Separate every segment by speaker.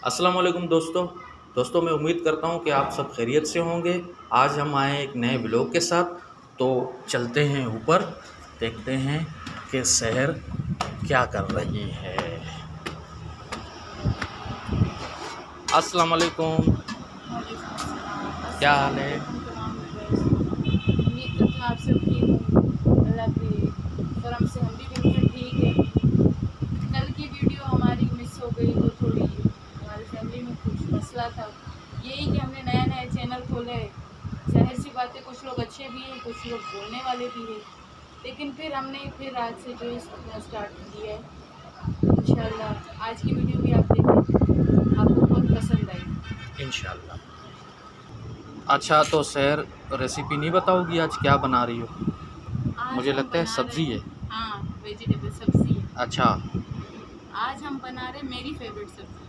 Speaker 1: अस्सलाम वालेकुम दोस्तों मैं उम्मीद करता हूँ कि आप सब खैरियत से होंगे। आज हम आए एक नए ब्लॉग के साथ, तो चलते हैं ऊपर, देखते हैं कि शहर क्या कर रही है। अस्सलाम वालेकुम, क्या हाल है?
Speaker 2: उम्मीद करती हूँ आप सब ठीक हो। अल्लाह के करम से हम भी बिल्कुल ठीक है। कल की वीडियो हमारी मिस हो गई, वो थोड़ी हमारी फैमिली में कुछ मसला था। यही कि हमने नया नया चैनल खोला है, जाहिर सी बात है कुछ लोग अच्छे भी हैं, कुछ लोग बोलने वाले भी हैं, लेकिन फिर हमने फिर आज से जो है अपना स्टार्ट किया है। इंशाल्लाह आज की वीडियो भी आप देखें, आपको बहुत पसंद आएगी
Speaker 1: इंशाल्लाह। अच्छा, तो शहर रेसिपी नहीं बताओगी आज क्या बना रही हो?
Speaker 2: आज
Speaker 1: मुझे
Speaker 2: हम
Speaker 1: लगता है
Speaker 2: बना रहे
Speaker 1: सब्ज़ी है।
Speaker 2: हैं, हाँ वेजिटेबल सब्ज़ी है।
Speaker 1: अच्छा,
Speaker 2: आज हम बना रहे मेरी फेवरेट सब्जी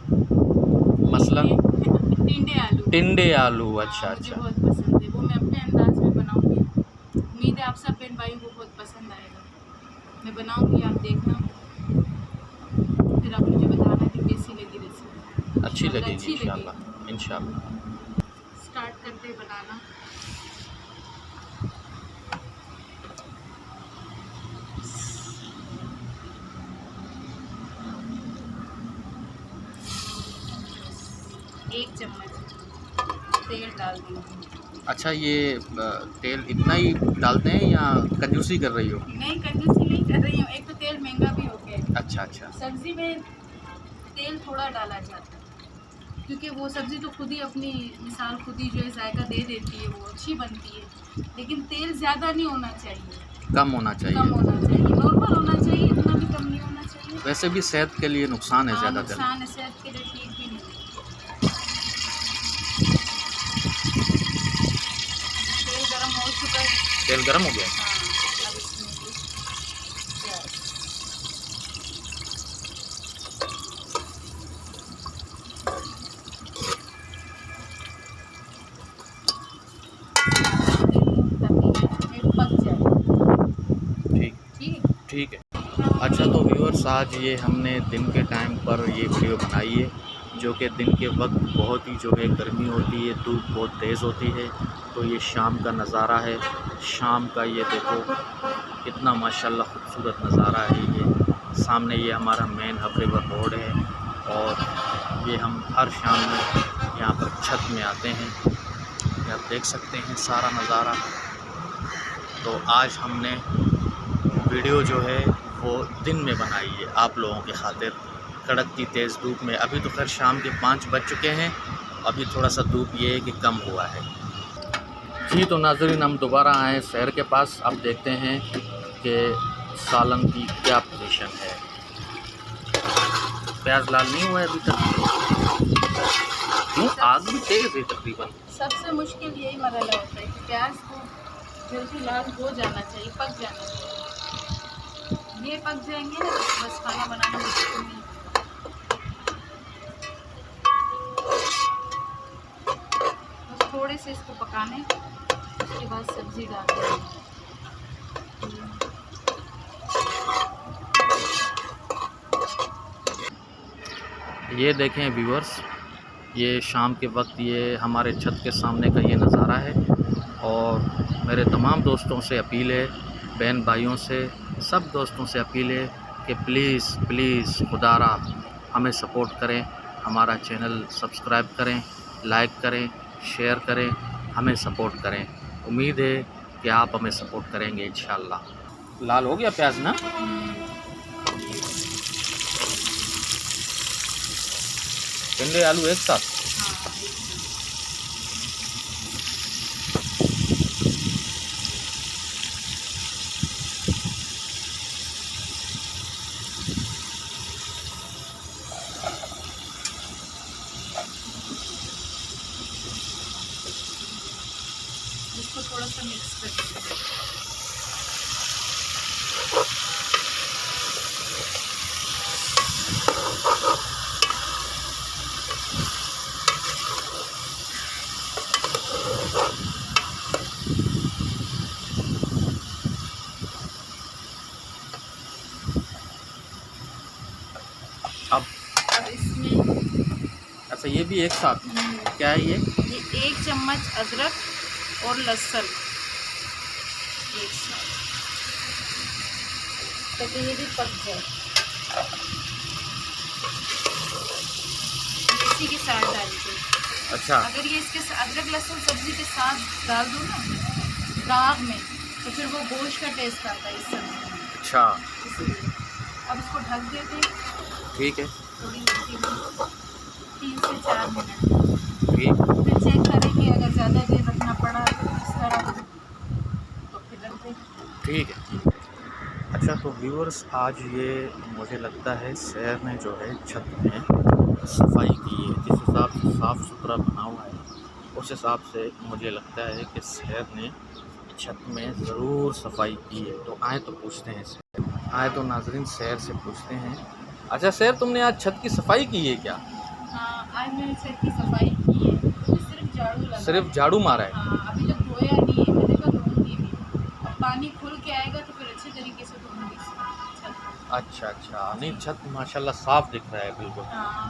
Speaker 1: मसलन
Speaker 2: टिंडे आलू।
Speaker 1: टिंडे आलू।
Speaker 2: हाँ
Speaker 1: अच्छा
Speaker 2: मुझे
Speaker 1: अच्छा।
Speaker 2: बहुत पसंद है, वो मैं अपने अंदाज में बनाऊंगी। उम्मीद है आप सब बहन भाइयों को बहुत पसंद आएगा। मैं बनाऊंगी, आप देखना, फिर आप मुझे बताना कि कैसी लगी रेसिपी।
Speaker 1: अच्छी
Speaker 2: इंशाल्लाह
Speaker 1: लगेगी
Speaker 2: अच्छी
Speaker 1: इंशाल्लाह
Speaker 2: लगेगी।
Speaker 1: इंशाल्लाह।
Speaker 2: स्टार्ट करते हैं बनाना। एक चम्मच तेल डाल देंगे।
Speaker 1: अच्छा, ये तेल इतना ही डालते हैं या कंजूसी कर रही हो?
Speaker 2: नहीं कंजूसी नहीं कर रही हूँ, एक तो तेल महंगा भी हो गया है।
Speaker 1: अच्छा अच्छा।
Speaker 2: सब्जी में तेल थोड़ा डाला जाता है क्योंकि वो सब्ज़ी तो खुद ही अपनी मिसाल खुद ही जो है जायका दे देती है, वो अच्छी बनती है। लेकिन तेल ज़्यादा नहीं होना चाहिए,
Speaker 1: कम होना
Speaker 2: कम
Speaker 1: चाहिए।
Speaker 2: होना चाहिए, नॉर्मल होना चाहिए, इतना भी कम नहीं होना चाहिए।
Speaker 1: वैसे भी सेहत के लिए नुकसान है
Speaker 2: हाँ
Speaker 1: ज़्यादा तेल।
Speaker 2: नुकसान है, सेहत के लिए ठीक भी नहीं है। तेल गरम हो चुका है।
Speaker 1: तेल गर्म हो गया?
Speaker 2: हाँ अब इसमें भी प्याज, ताकि ये पक जाए।
Speaker 1: ठीक।
Speaker 2: ठीक
Speaker 1: ठीक है। अच्छा, तो व्यूअर्स, आज ये हमने दिन के टाइम पर ये वीडियो बनाई है, जो कि दिन के वक्त बहुत ही जो है गर्मी होती है, धूप बहुत तेज़ होती है। तो ये शाम का नज़ारा है, शाम का ये देखो कितना माशाल्लाह खूबसूरत नज़ारा है। ये सामने ये हमारा मेन हब रिवर रोड है, और ये हम हर शाम में यहाँ पर छत में आते हैं। ये आप देख सकते हैं सारा नज़ारा। तो आज हमने वीडियो जो है वो दिन में बनाई है आप लोगों के खातिर, कड़कती तेज़ धूप में। अभी तो खैर शाम के 5 बज चुके हैं, अभी थोड़ा सा धूप ये है कि कम हुआ है। जी, तो नाज़रीन, हम दोबारा आए शहर के पास। अब देखते हैं कि सालन की क्या पोजीशन है। प्याज लाल नहीं हुआ है अभी तक। क्यों? आग भी तेज़ है तकरीबन।
Speaker 2: सबसे मुश्किल यही मरहला होता है कि प्याज को जल्दी लाल हो जाना चाहिए, पक जाना चाहिए। ये पक जाएंगे ना तो बस खाना बनाना मुश्किल नहीं। बस थोड़े से इसको पकाने, उसके बाद सब्जी डाल देंगे।
Speaker 1: ये देखें व्यूअर्स, ये शाम के वक्त ये हमारे छत के सामने का ये नज़ारा है। और मेरे तमाम दोस्तों से अपील है, बहन भाइयों से, सब दोस्तों से अपील है कि प्लीज़ प्लीज़ खुदारा हमें सपोर्ट करें, हमारा चैनल सब्सक्राइब करें, लाइक करें, शेयर करें, हमें सपोर्ट करें। उम्मीद है कि आप हमें सपोर्ट करेंगे इंशाल्लाह। लाल हो गया प्याज ना? टिंडे आलू एक साथ?
Speaker 2: हाँ इसको थोड़ा सा मिक्स कर देंगे।
Speaker 1: अब
Speaker 2: अब इसमें
Speaker 1: अच्छा ये भी एक साथ, क्या है ये?
Speaker 2: ये 1 चम्मच अदरक और लहसुन एक साथ, ताकि ये भी पक जाए। इसी के साथ डालते हैं।
Speaker 1: अच्छा
Speaker 2: अगर ये इसके अदरक लहसुन सब्जी के साथ डाल दो ना राग में, तो फिर वो गोश्त का टेस्ट आता है इस समय।
Speaker 1: अच्छा
Speaker 2: इसलिए अब इसको ढक देते हैं
Speaker 1: ठीक है,
Speaker 2: थोड़ी 3 से 4 मिनट।
Speaker 1: ठीक
Speaker 2: फिर चेक करेंगे, अगर ज़्यादा देर रखना पड़ा तो इस तरह तो फिर रख दें।
Speaker 1: ठीक है। अच्छा तो व्यूअर्स, आज ये मुझे लगता है शहर ने जो है छत में सफाई की है, जिस हिसाब से साफ़ सुथरा बना हुआ है उस हिसाब से मुझे लगता है कि शहर ने छत में ज़रूर सफाई की है। तो आए तो पूछते हैं इससे, आए तो नाजरीन शहर से पूछते हैं। अच्छा शहर, तुमने आज छत की सफाई की है क्या?
Speaker 2: हाँ, आज मैंने छत की सफाई की है, अभी सिर्फ झाड़ू लगा
Speaker 1: सिर्फ
Speaker 2: है।
Speaker 1: झाड़ू मारा है?
Speaker 2: हाँ, अभी तक धोया नहीं है, मैंने कहा धोऊंगी भी। अब पानी खुल के आएगा तो फिर अच्छे तरीके से धोऊंगी छत को।
Speaker 1: अच्छा अच्छा, नहीं छत माशाल्लाह साफ़ दिख रहा है बिल्कुल।
Speaker 2: हाँ,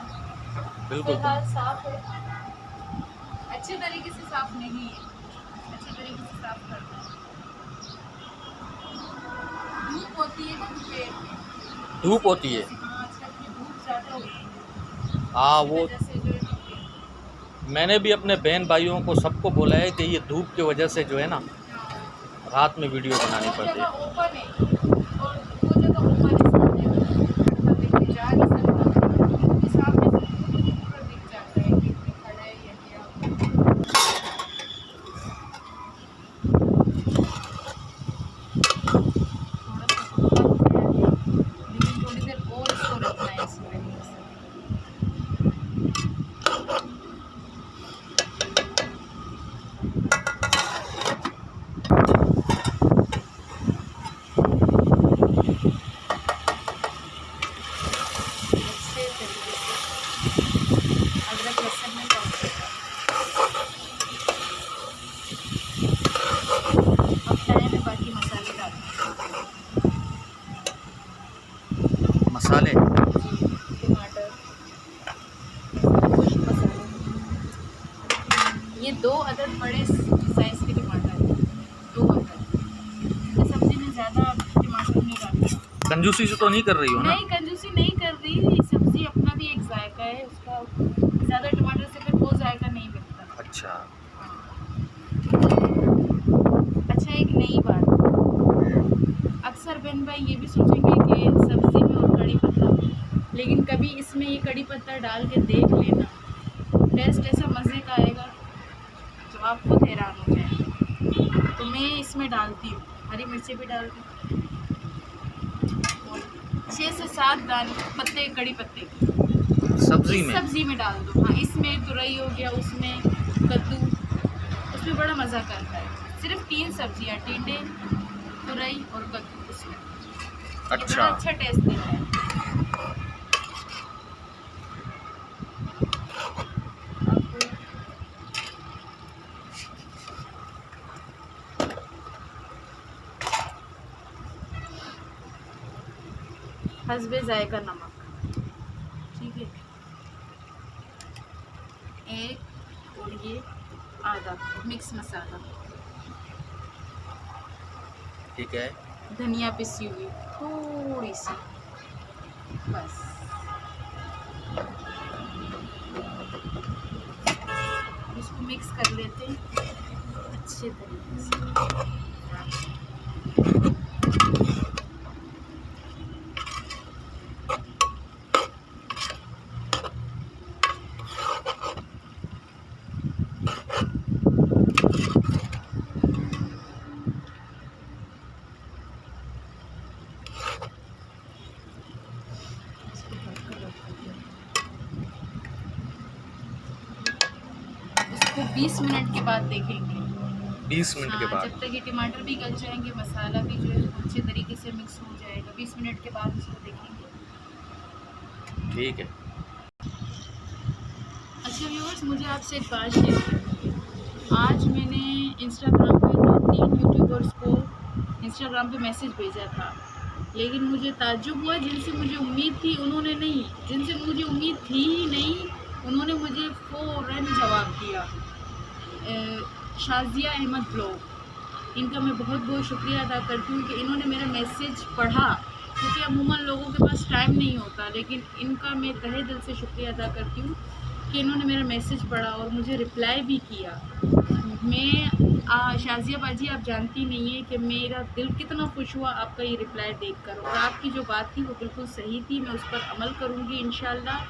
Speaker 1: बिल्कुल
Speaker 2: फिलहाल साफ है, अच्छे तरीके से साफ नहीं है, अच्छे तरीके से साफ करना है। धूप होती है ना दोपहर में,
Speaker 1: धूप होती है?
Speaker 2: हाँ छत में धूप ज़्यादा होती है,
Speaker 1: हाँ
Speaker 2: इस
Speaker 1: वो
Speaker 2: वजह से जो है ना
Speaker 1: मैंने भी अपने बहन भाइयों को सबको बोला है कि ये धूप की वजह से जो है ना रात में वीडियो बनानी
Speaker 2: वो
Speaker 1: पड़ती
Speaker 2: जगह
Speaker 1: है।
Speaker 2: ओपन है और वो जगह ओपन है सामने वाला, देखिए जा नहीं सकता, क्योंकि सामने से पूरा दिख जाता है कि कोई खड़ा है या क्या। थोड़ा सा तो पक गया है, लेकिन थोड़ी देर और इसको रखना है इसमें। अच्छे तरीके से अदरक लहसुन में डाल देगा। अब टाइम है बाकी मसाले डालने
Speaker 1: मसाले?
Speaker 2: के। टमाटर, कुछ मसाले, ये 2 अदद बड़े साइज़ के टमाटर हैं, 2 अदद। मैं सब्ज़ी में ज़्यादा टमाटर नहीं डालती।
Speaker 1: कंजूसी से तो नहीं कर रही हो ना?
Speaker 2: नहीं, कंजूसी नहीं कर रही, सब्ज़ी अपना भी एक जायका है उसका, ज़्यादा टमाटर से फिर वो जायका नहीं मिलता।
Speaker 1: अच्छा
Speaker 2: अच्छा, एक नई बात, अक्सर बहन भाई ये भी सोचेंगे कि सब्ज़ी में और कड़ी पत्ता, लेकिन कभी इसमें ये कड़ी पत्ता डाल के देख लेना, टेस्ट ऐसा मज़े का आएगा तो आप खुद हैरान हो जाएंगे। तो मैं इसमें डालती हूँ, हरी मिर्ची भी डालती हूँ, 6 से 7 दाने पत्ते कड़ी पत्ते की
Speaker 1: सब्जी
Speaker 2: इस
Speaker 1: में?
Speaker 2: सब्ज़ी में डाल दो। हाँ, इसमें तुरई हो गया, उसमें कद्दू, उसमें बड़ा मज़ा करता है। सिर्फ 3 सब्जियाँ, टिंडे, तुरई और कद्दू, उसमें ये
Speaker 1: अच्छा
Speaker 2: बड़ा अच्छा टेस्ट देता है। अब हस्बे जायका नमक, ठीक है, 1 और ये आधा मिक्स मसाला,
Speaker 1: ठीक है।
Speaker 2: धनिया पिसी हुई थोड़ी सी, बस। इसको मिक्स कर लेते हैं अच्छे तरीके से। इसको 20 मिनट के बाद देखेंगे।
Speaker 1: 20 मिनट के
Speaker 2: हाँ,
Speaker 1: बाद?
Speaker 2: जब तक ये टमाटर भी गल जाएंगे, मसाला भी जो है अच्छे तरीके से मिक्स हो जाएगा, 20 मिनट के बाद इसको देखेंगे।
Speaker 1: ठीक है।
Speaker 2: अच्छा व्यूअर्स, मुझे आपसे एक बात शेयर करनी है। आज मैंने इंस्टाग्राम पे 2-3 यूट्यूबर्स को इंस्टाग्राम पे मैसेज भेजा था, लेकिन मुझे ताज्जुब हुआ, जिनसे मुझे उम्मीद थी उन्होंने नहीं, जिनसे मुझे उम्मीद थी ही नहीं उन्होंने मुझे रंग जवाब दिया। शाजिया अहमद ब्लॉग, इनका मैं बहुत बहुत शुक्रिया अदा करती हूँ कि इन्होंने मेरा मैसेज पढ़ा, क्योंकि अमूमन लोगों के पास टाइम नहीं होता, लेकिन इनका मैं तहे दिल से शुक्रिया अदा करती हूँ कि इन्होंने मेरा मैसेज पढ़ा और मुझे रिप्लाई भी किया। मैं शाजिया बाजी, आप जानती नहीं है कि मेरा दिल कितना खुश हुआ आपका ये रिप्लाई देखकर, और आपकी जो बात थी वो बिल्कुल सही थी, मैं उस पर अमल करूँगी इंशाल्लाह।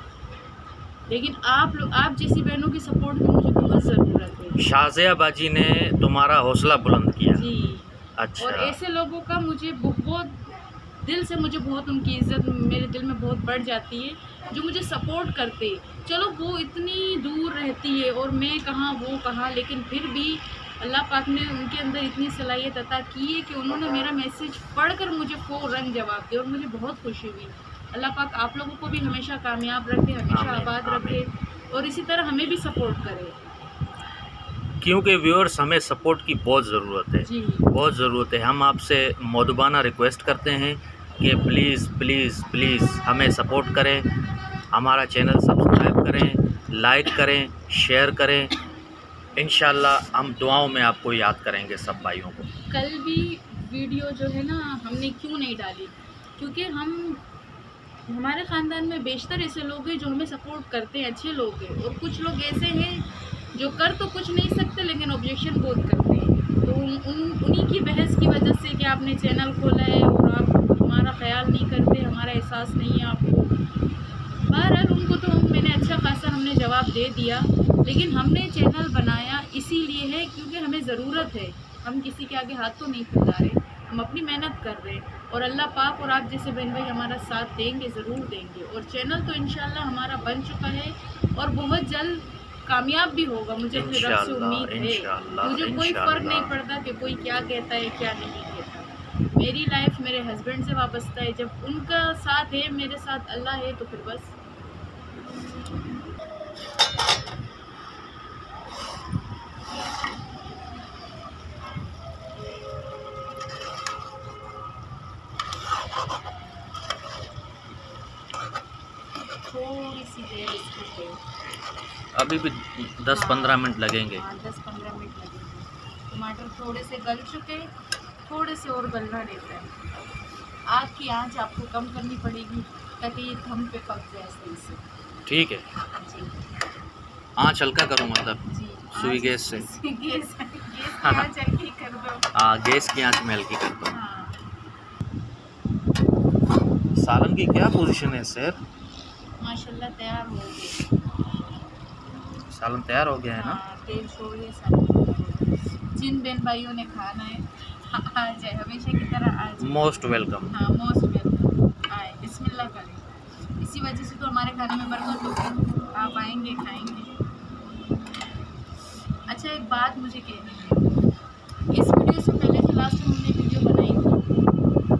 Speaker 2: लेकिन आप जैसी बहनों की सपोर्ट की मुझे बहुत ज़रूरत है।
Speaker 1: शाजिया बाजी ने तुम्हारा हौसला बुलंद किया।
Speaker 2: जी।
Speaker 1: अच्छा।
Speaker 2: और ऐसे लोगों का मुझे बहुत दिल से, मुझे बहुत उनकी इज़्ज़त मेरे दिल में बहुत बढ़ जाती है, जो मुझे सपोर्ट करते। चलो वो इतनी दूर रहती है और मैं कहाँ वो कहाँ, लेकिन फिर भी अल्लाह पाक ने उनके अंदर इतनी सलाहियत अता की है कि उन्होंने मेरा मैसेज पढ़कर मुझे फ़ौरन जवाब दिया और मुझे बहुत खुशी हुई। अल्लाह पाक आप लोगों को भी हमेशा कामयाब रखे, हमेशा आबाद रखे और इसी तरह हमें भी सपोर्ट करे,
Speaker 1: क्योंकि व्यूअर्स हमें सपोर्ट की बहुत ज़रूरत है।
Speaker 2: जी
Speaker 1: बहुत ज़रूरत है। हम आपसे मौदबाना रिक्वेस्ट करते हैं कि प्लीज़ प्लीज़ प्लीज़ हमें सपोर्ट करें, हमारा चैनल सब्सक्राइब करें, लाइक करें, शेयर करें। इंशाल्लाह हम दुआओं में आपको याद करेंगे सब भाइयों को।
Speaker 2: कल भी वीडियो जो है ना हमने क्यों नहीं डाली, क्योंकि हमारे ख़ानदान में बेशतर ऐसे लोग हैं जो हमें सपोर्ट करते हैं, अच्छे लोग हैं, और कुछ लोग ऐसे हैं जो कर तो कुछ नहीं सकते लेकिन ऑब्जेक्शन बहुत करते हैं। तो उन्हीं की बहस की वजह से कि आपने चैनल खोला है और आप हमारा ख्याल नहीं करते, हमारा एहसास नहीं है आपको। बहरहाल उनको तो मैंने अच्छा खासा हमने जवाब दे दिया, लेकिन हमने चैनल बनाया इसीलिए है क्योंकि हमें ज़रूरत है। हम किसी के आगे हाथ तो नहीं फैला रहे, हम अपनी मेहनत कर रहे हैं और अल्लाह पाक और आप जैसे बहन भाई हमारा साथ देंगे, ज़रूर देंगे। और चैनल तो इंशाल्लाह हमारा बन चुका है और बहुत जल्द कामयाब भी होगा, मुझे अपने रब से उम्मीद है। मुझे कोई फ़र्क नहीं पड़ता कि कोई क्या कहता है क्या नहीं कहता। मेरी लाइफ मेरे हस्बैंड से वाबस्ता है, जब उनका साथ है, मेरे साथ अल्लाह है, तो फिर बस। थोड़ी सी देर इसको
Speaker 1: अभी भी 10-15 मिनट लगेंगे।
Speaker 2: 10-15 मिनट लगेंगे। टमाटर थोड़े से गल चुके, थोड़े से और गलना रहता है। आग की आंच आपको कम करनी पड़ेगी ताकि ये थम पे पक जाए सही से।
Speaker 1: ठीक है।
Speaker 2: जी
Speaker 1: आँच हल्का करूँ मतलब
Speaker 2: जी।
Speaker 1: सुई गैस से।
Speaker 2: गैस की आंच हल्की कर दो।
Speaker 1: हाँ, गैस की आँच में हल्की कर दो।
Speaker 2: हाँ।
Speaker 1: सालन की क्या पोजीशन है सर?
Speaker 2: माशाल्लाह तैयार हो गए।
Speaker 1: सालन तैयार हो गया है ना?
Speaker 2: हाँ, तेल छोड़ दिया सालन। जिन बहन भाइयों ने खाना है आ जाए, हमेशा की तरह आ जाए।
Speaker 1: Most welcome.
Speaker 2: हाँ, मोस्ट वेलकम। आए, बिस्मिल्लाह करें। इसी वजह से तो हमारे खाने में बरकत होती है। आप आएंगे, खाएंगे। अच्छा, एक बात मुझे कहनी है। इस वीडियो से पहले जो लास्ट में हमने वीडियो बनाई थी,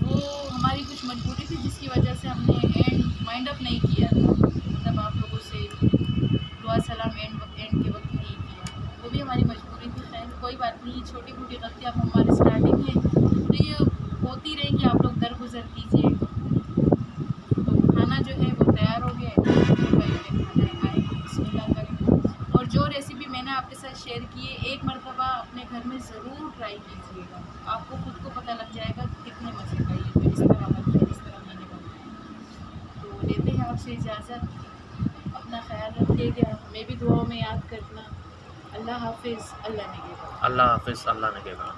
Speaker 2: वो हमारी कुछ मजबूरी थी जिसकी वजह से हमने एंड माइंड अप नहीं किया था, मतलब आप लोगों से दुआ सलाम एंड के वक्त नहीं किया। वो भी हमारी मजबूरी थी। खैर कोई बात नहीं, छोटी मोटी गलतियाँ अब हमारे स्टार्टिंग है तो ये होती रहेंगी, आप लोग दरगुजर कीजिए। तो खाना जो है वो तैयार हो गया है, खाना है, आए बिस्मिल्लाह करें। और जो रेसिपी मैंने आपके साथ शेयर की है, एक मरतबा अपने घर में ज़रूर ट्राई कीजिएगा, आपको खुद को पता लग जाएगा कि कितने मज़े का ये तो इस तरह बनता है, इस तरह मैंने बनाया। तो लेते हैं आपसे इजाज़त, अपना ख्याल रखिएगा, हमें भी दुआओं में याद करना। अल्लाह हाफिज़, अल्लाह निगहबान।
Speaker 1: अल्लाह हाफिज़, अल्लाह निगहबान।